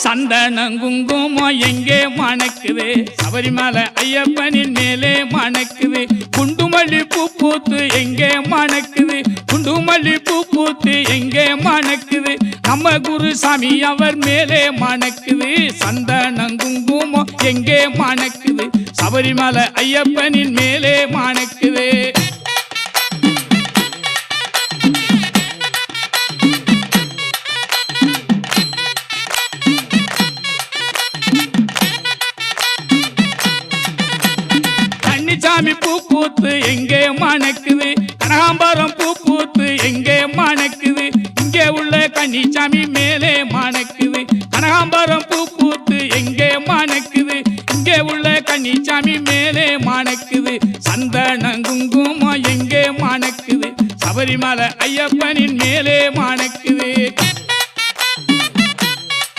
சந்தனம் குங்குமம் எங்கே மணக்குது சபரிமலை ஐயப்பனின் மேலே மணக்குது குண்டுமல்லி பூ பூத்து எங்கே மணக்குது குண்டுமல்லி பூ பூத்து எங்கே மணக்குது நம்ம குருசாமி அவர் மேலே மணக்குது சந்தனம் குங்குமம் எங்கே மணக்குது சபரிமலை ஐயப்பனின் மேலே மணக்குது சாமி பூ பூத்து எங்கே மணக்குது கனகாம்பரம் பூ பூத்து எங்கே மணக்குது இங்கே உள்ள கன்னிசாமி மேலே மணக்குது கனகாம்பரம் பூ பூத்து எங்கே மணக்குது இங்கே உள்ள கன்னிசாமி மேலே மணக்குது சந்தனம் குங்குமம் எங்கே மணக்குது சபரிமலை ஐயப்பனின் மேலே மணக்குது